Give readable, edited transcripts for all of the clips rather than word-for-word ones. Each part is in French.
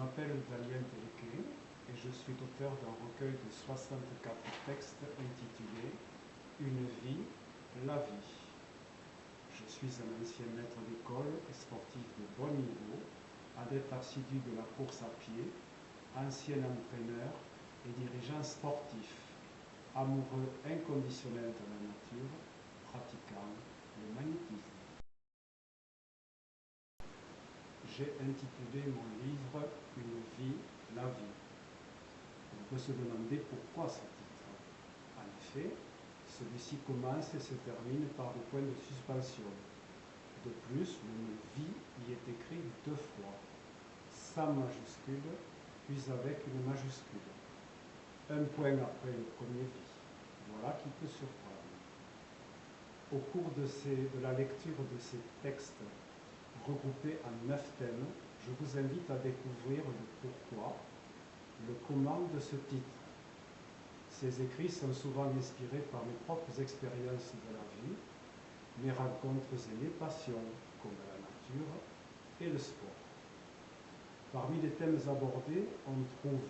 m'appelle Daniel Delquet et je suis l'auteur d'un recueil de 64 textes intitulé « Une vie, la vie ». Je suis un ancien maître d'école et sportif de bon niveau, adepte assidu de la course à pied, ancien entraîneur et dirigeant sportif, amoureux inconditionnel de la nature, pratiquant le magnétisme. J'ai intitulé mon livre « Une vie, la vie ». On peut se demander pourquoi ce titre. En effet, celui-ci commence et se termine par des points de suspension. De plus, le mot « vie » y est écrit 2 fois, sans majuscule, puis avec une majuscule. Un point après le premier « vie ». Voilà qui peut surprendre. Au cours de la lecture de ces textes, regroupés en 9 thèmes, je vous invite à découvrir le pourquoi, le comment de ce titre. Ces écrits sont souvent inspirés par mes propres expériences de la vie, mes rencontres et mes passions, comme la nature et le sport. Parmi les thèmes abordés, on trouve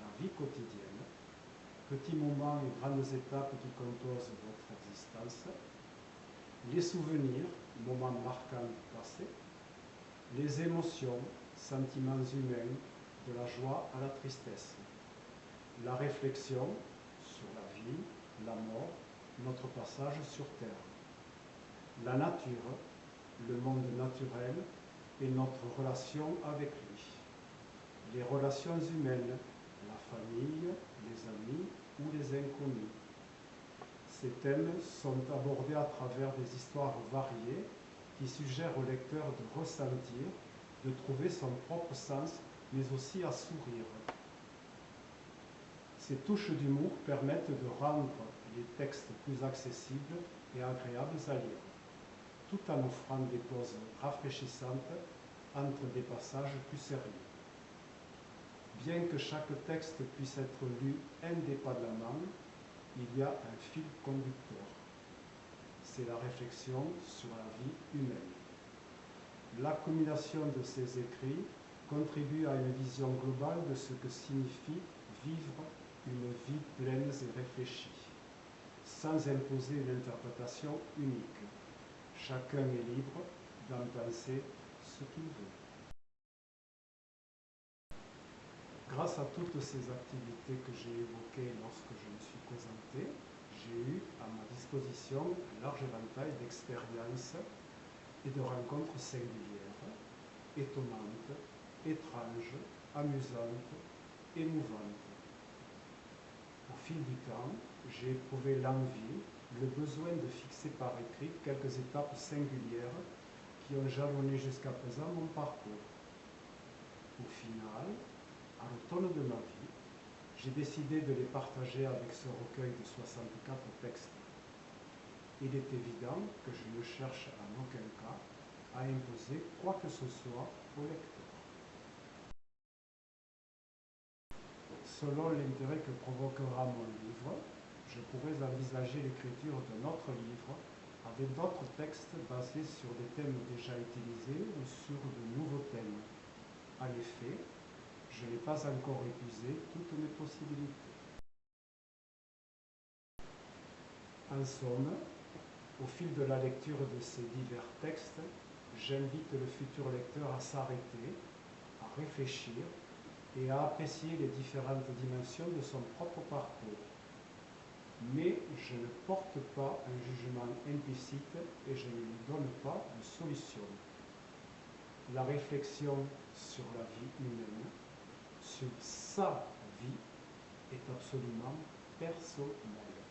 la vie quotidienne, petits moments et grandes étapes qui composent votre existence, les souvenirs, moments marquants du passé, les émotions, sentiments humains, de la joie à la tristesse, la réflexion sur la vie, la mort, notre passage sur Terre, la nature, le monde naturel et notre relation avec lui, les relations humaines, la famille, les amis ou les inconnus. Ces thèmes sont abordés à travers des histoires variées qui suggèrent au lecteur de ressentir, de trouver son propre sens, mais aussi à sourire. Ces touches d'humour permettent de rendre les textes plus accessibles et agréables à lire, tout en offrant des pauses rafraîchissantes entre des passages plus sérieux. Bien que chaque texte puisse être lu indépendamment, il y a un fil conducteur. C'est la réflexion sur la vie humaine. L'accumulation de ces écrits contribue à une vision globale de ce que signifie vivre une vie pleine et réfléchie, sans imposer une interprétation unique. Chacun est libre d'en penser ce qu'il veut. Grâce à toutes ces activités que j'ai évoquées lorsque je me suis présenté, j'ai eu à ma disposition un large éventail d'expériences et de rencontres singulières, étonnantes, étranges, amusantes, émouvantes. Au fil du temps, j'ai éprouvé l'envie, le besoin de fixer par écrit quelques étapes singulières qui ont jalonné jusqu'à présent mon parcours. Au final, à l'automne de ma vie, j'ai décidé de les partager avec ce recueil de 64 textes. Il est évident que je ne cherche en aucun cas à imposer quoi que ce soit au lecteur. Selon l'intérêt que provoquera mon livre, je pourrais envisager l'écriture d'un autre livre avec d'autres textes basés sur des thèmes déjà utilisés ou sur de nouveaux thèmes. En effet, je n'ai pas encore épuisé toutes mes possibilités. En somme, au fil de la lecture de ces divers textes, j'invite le futur lecteur à s'arrêter, à réfléchir et à apprécier les différentes dimensions de son propre parcours. Mais je ne porte pas un jugement implicite et je ne lui donne pas de solution. La réflexion sur la vie humaine, sur sa vie, est absolument personnelle.